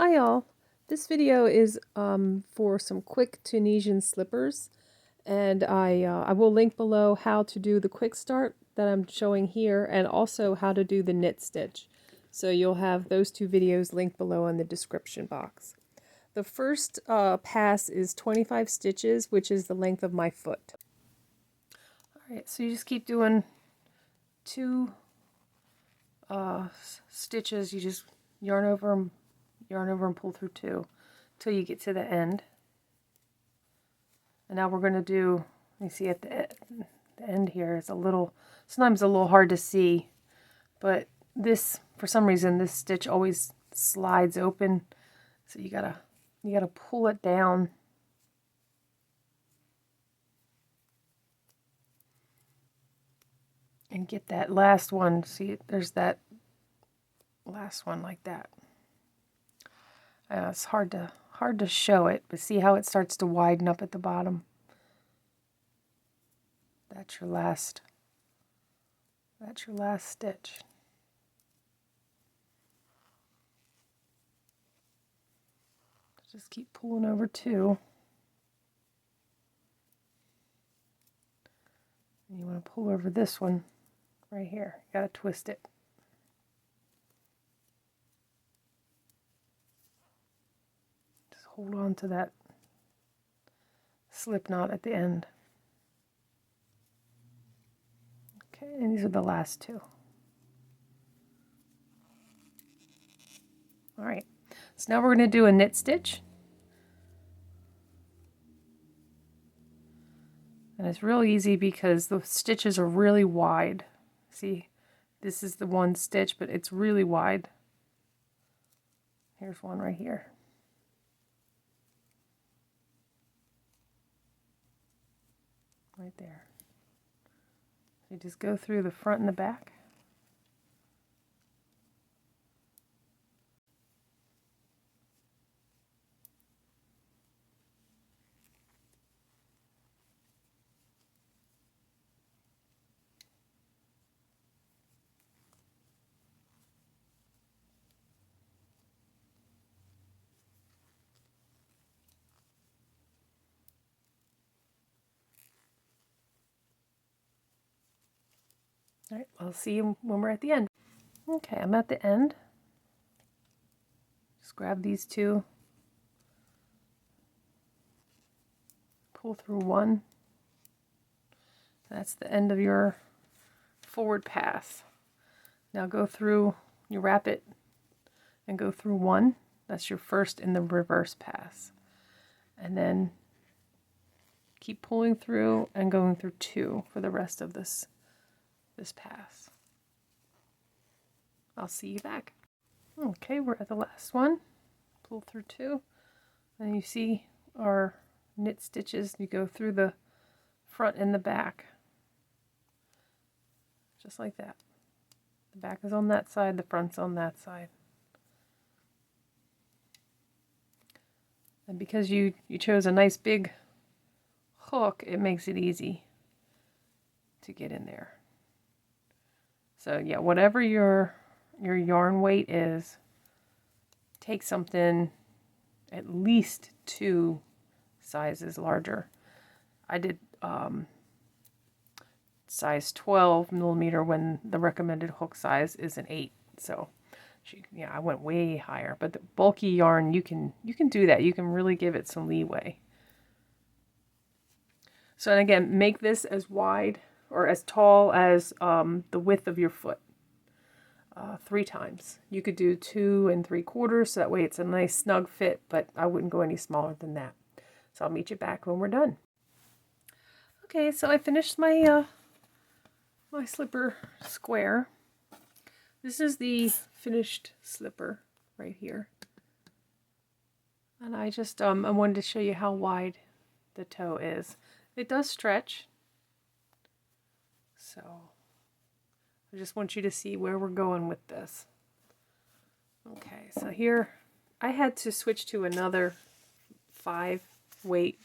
Hi all, this video is for some quick Tunisian slippers, and I will link below how to do the quick start that I'm showing here and also how to do the knit stitch. So you'll have those two videos linked below in the description box. The first pass is 25 stitches, which is the length of my foot. Alright, so you just keep doing two stitches. You just yarn over and pull through two till you get to the end. And now we're going to do, you see at the end here is sometimes a little hard to see, but this, for some reason, this stitch always slides open, so you gotta pull it down and get that last one. See, there's that last one like that. It's hard to show it, but see how it starts to widen up at the bottom? That's your last stitch. Just keep pulling over two. And you want to pull over this one right here. You got to twist it. Just hold on to that slip knot at the end. Okay, and these are the last two. Alright, so now we're going to do a knit stitch. And it's real easy because the stitches are really wide. See, this is the one stitch, but it's really wide. Here's one right here. Right there. You just go through the front and the back. All right, I'll see you when we're at the end. Okay, I'm at the end. Just grab these two, pull through one. That's the end of your forward pass. Now go through, you wrap it and go through one. That's your first in the reverse pass. And then keep pulling through and going through two for the rest of this pass. I'll see you back. Okay, we're at the last one. Pull through two. And you see our knit stitches. You go through the front and the back. Just like that. The back is on that side, the front's on that side. And because you chose a nice big hook, it makes it easy to get in there. So yeah, whatever your yarn weight is, take something at least 2 sizes larger. I did size 12 millimeter when the recommended hook size is an 8. So yeah, I went way higher. But the bulky yarn, you can do that. You can really give it some leeway. So and again, make this as wide or as tall as the width of your foot. 3 times. You could do 2 3/4, so that way it's a nice snug fit, but I wouldn't go any smaller than that. So I'll meet you back when we're done. Okay, so I finished my my slipper square. This is the finished slipper right here. And I just I wanted to show you how wide the toe is. It does stretch. So I just want you to see where we're going with this. Okay, so here I had to switch to another 5 weight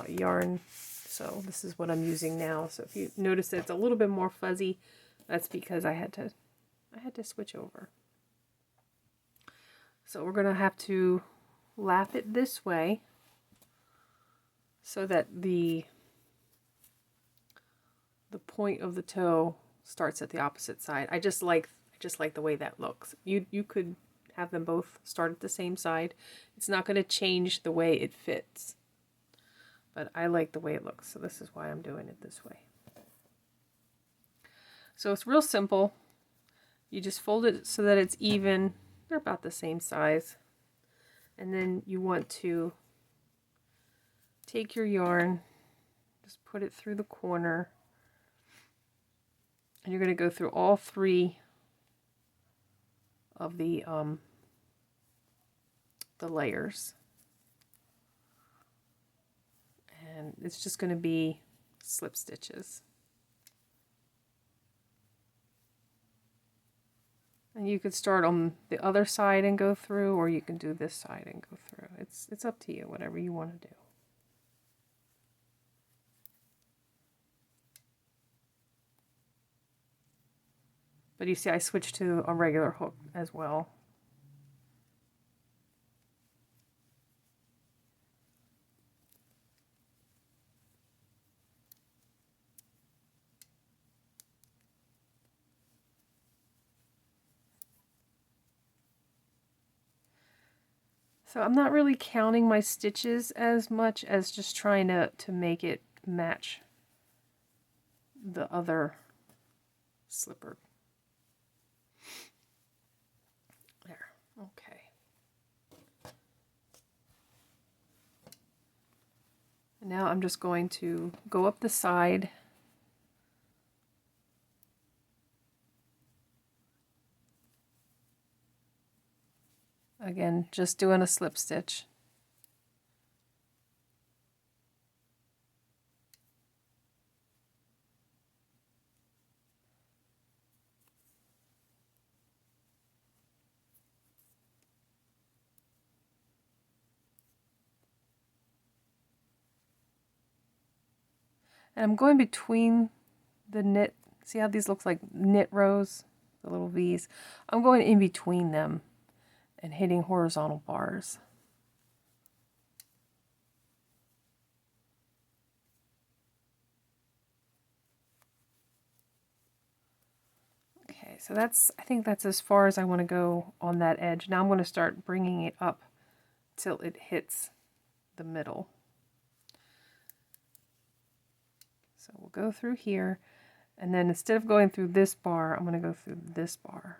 yarn. So this is what I'm using now. So if you notice that it's a little bit more fuzzy, that's because I had to switch over. So we're going to have to lap it this way so that the point of the toe starts at the opposite side. I just like the way that looks. You could have them both start at the same side. It's not going to change the way it fits, but I like the way it looks, so this is why I'm doing it this way. So it's real simple. You just fold it so that it's even. They're about the same size. And then you want to take your yarn, just put it through the corner, and you're going to go through all three of the layers. And it's just going to be slip stitches. And you could start on the other side and go through, or you can do this side and go through. It's up to you, whatever you want to do. But you see, I switched to a regular hook as well. So I'm not really counting my stitches as much as just trying to make it match the other slipper. There, okay. And now I'm just going to go up the side . Again, just doing a slip stitch. And I'm going between the knit. See how these look like knit rows, the little V's? I'm going in between them and hitting horizontal bars. Okay, so I think that's as far as I want to go on that edge. Now I'm going to start bringing it up till it hits the middle. So we'll go through here, and then instead of going through this bar, I'm going to go through this bar.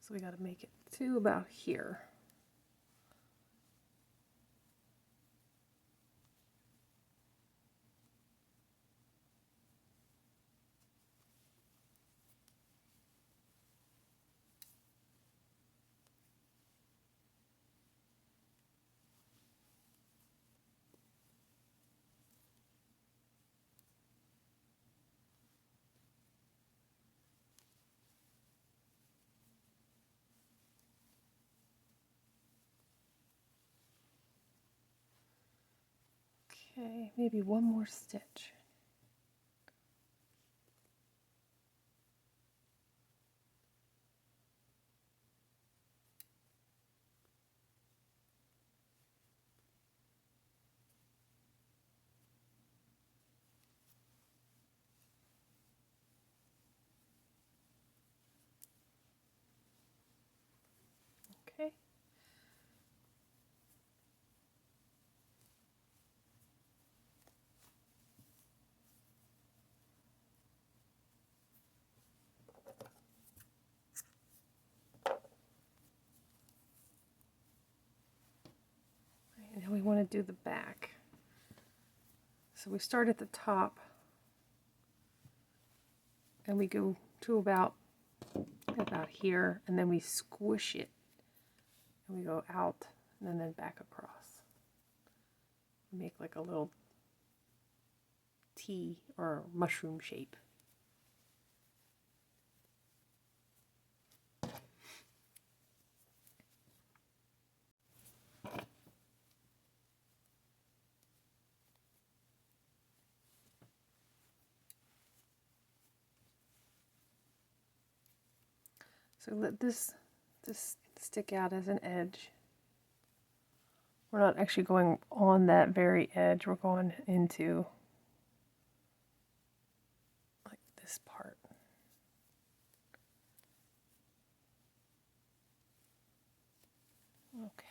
So we got to make it to about here. Okay, maybe one more stitch. Okay. to do the back. So we start at the top and we go to about here, and then we squish it and we go out and then back across. Make like a little T or mushroom shape. So let this stick out as an edge. We're not actually going on that very edge, we're going into like this part. Okay.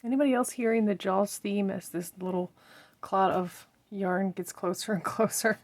Anybody else hearing the Jaws theme as this little clot of yarn gets closer and closer?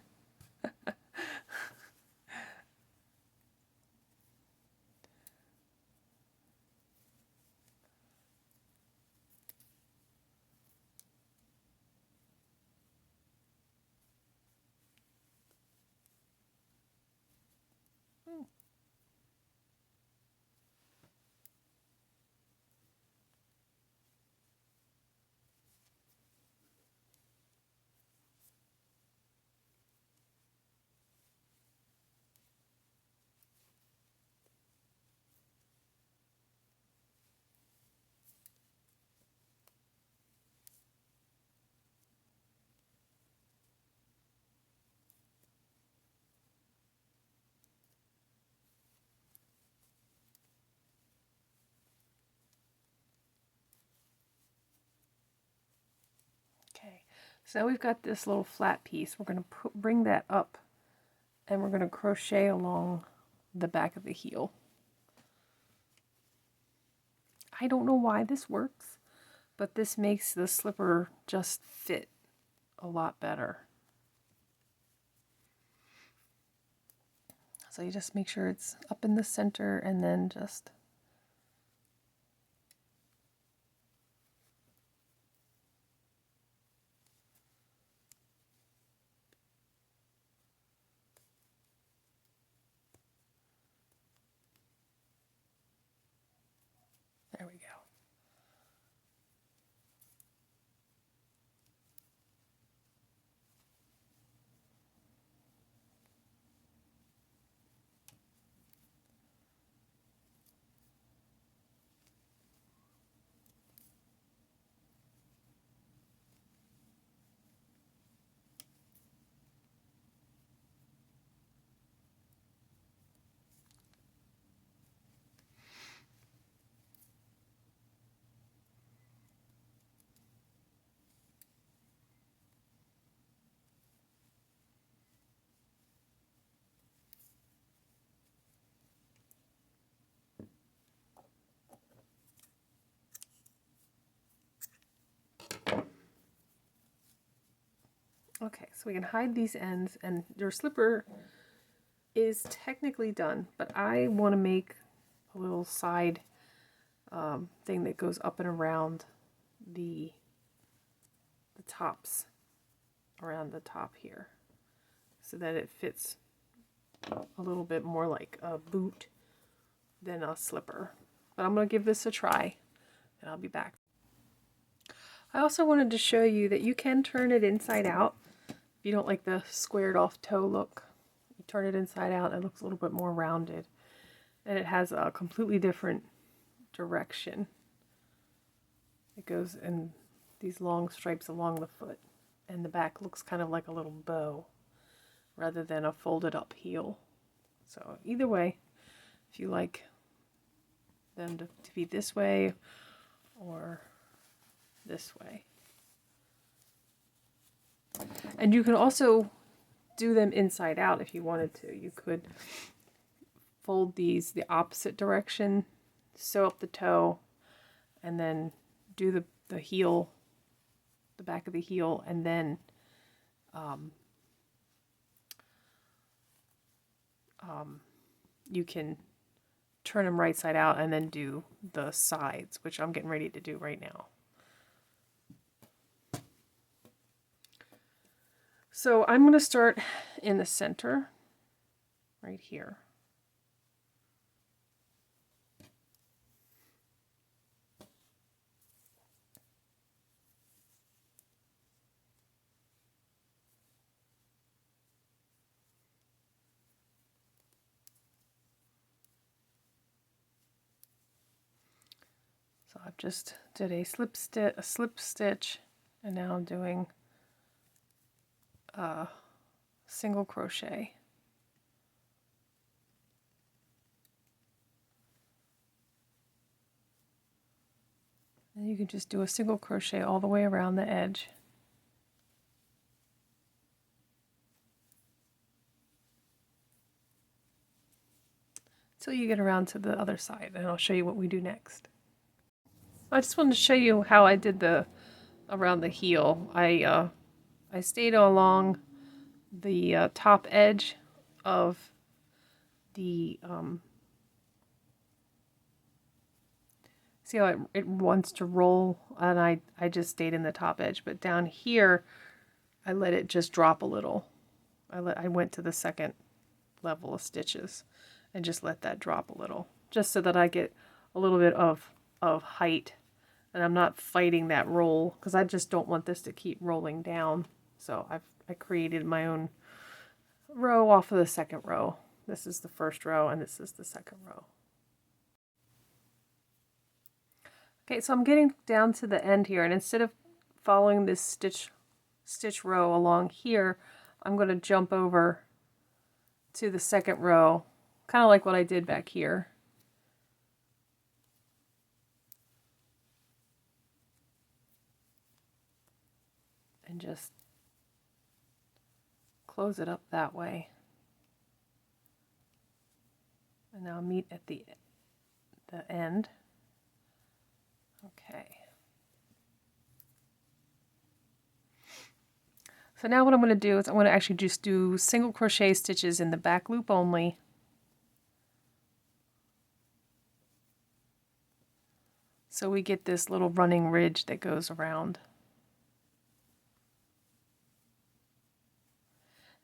Okay, so now we've got this little flat piece. We're going to bring that up and we're going to crochet along the back of the heel. I don't know why this works, but this makes the slipper just fit a lot better. So you just make sure it's up in the center and then just there we go. Okay, so we can hide these ends and your slipper is technically done, but I want to make a little side thing that goes up and around the tops, around the top here. so that it fits a little bit more like a boot than a slipper. But I'm going to give this a try, and I'll be back. I also wanted to show you that you can turn it inside out. If you don't like the squared off toe look, you turn it inside out, it looks a little bit more rounded. And it has a completely different direction. It goes in these long stripes along the foot, and the back looks kind of like a little bow rather than a folded up heel. So either way, if you like them to be this way or this way. And you can also do them inside out if you wanted to. You could fold these the opposite direction, sew up the toe, and then do the heel, the back of the heel, and then you can turn them right side out and then do the sides, which I'm getting ready to do right now. So I'm going to start in the center, right here. So I've just did a slip stitch, and now I'm doing a single crochet. And you can just do a single crochet all the way around the edge. Till you get around to the other side, and I'll show you what we do next. I just wanted to show you how I did around the heel. I stayed along the top edge of the see how it wants to roll, and I just stayed in the top edge, but down here I let it just drop a little. I went to the second level of stitches and just let that drop a little, just so that I get a little bit of height, and I'm not fighting that roll, because I just don't want this to keep rolling down. So I created my own row off of the second row. This is the first row, and this is the second row. Okay, so I'm getting down to the end here, and instead of following this stitch row along here, I'm going to jump over to the second row, kind of like what I did back here. And just close it up that way. And now meet at the end. Okay. So now what I'm going to do is I'm going to actually just do single crochet stitches in the back loop only. So we get this little running ridge that goes around.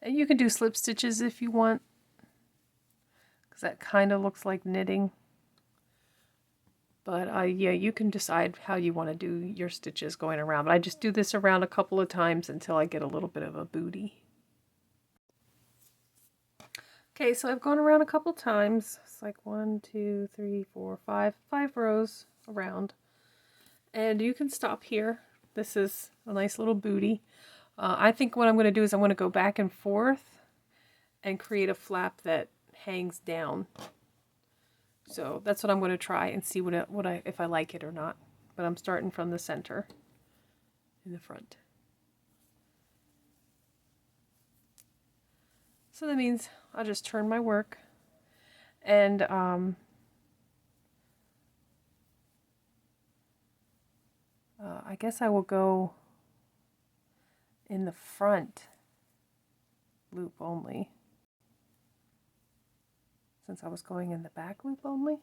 And you can do slip stitches if you want, because that kind of looks like knitting. But yeah, you can decide how you want to do your stitches going around. But I just do this around a couple of times until I get a little bit of a booty. Okay, so I've gone around a couple times. It's like 1, 2, 3, 4, 5 rows around. And you can stop here. This is a nice little booty. I think what I'm going to do is I'm going to go back and forth and create a flap that hangs down. So that's what I'm going to try and see if I like it or not. But I'm starting from the center in the front. So that means I'll just turn my work, and I guess I will go in the front loop only, since I was going in the back loop only.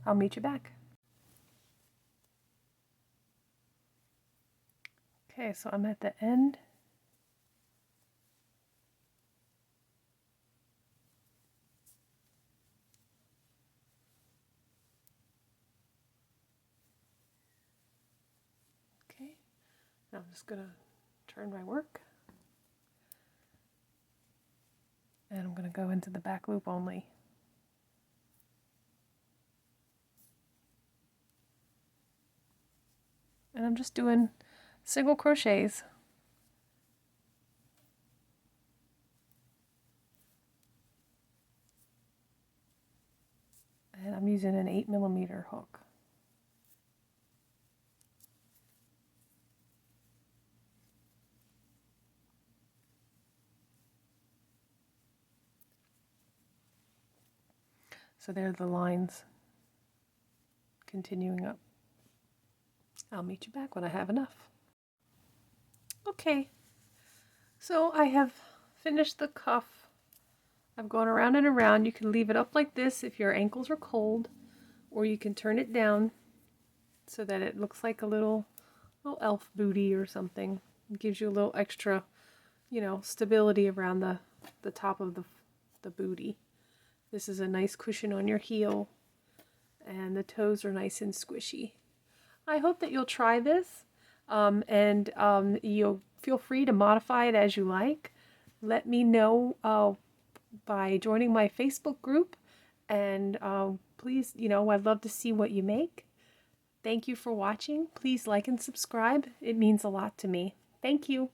I'll meet you back. Okay, so I'm at the end. Okay, now I'm just gonna turn my work. And I'm gonna go into the back loop only. And I'm just doing single crochets. And I'm using an 8mm hook. So there are the lines continuing up. I'll meet you back when I have enough. Okay, so I have finished the cuff. I've gone around and around. You can leave it up like this if your ankles are cold, or you can turn it down so that it looks like a little elf booty or something. It gives you a little extra, stability around the top of the booty. This is a nice cushion on your heel, and the toes are nice and squishy. I hope that you'll try this, and you'll feel free to modify it as you like. Let me know by joining my Facebook group, and please, I'd love to see what you make. Thank you for watching. Please like and subscribe. It means a lot to me. Thank you.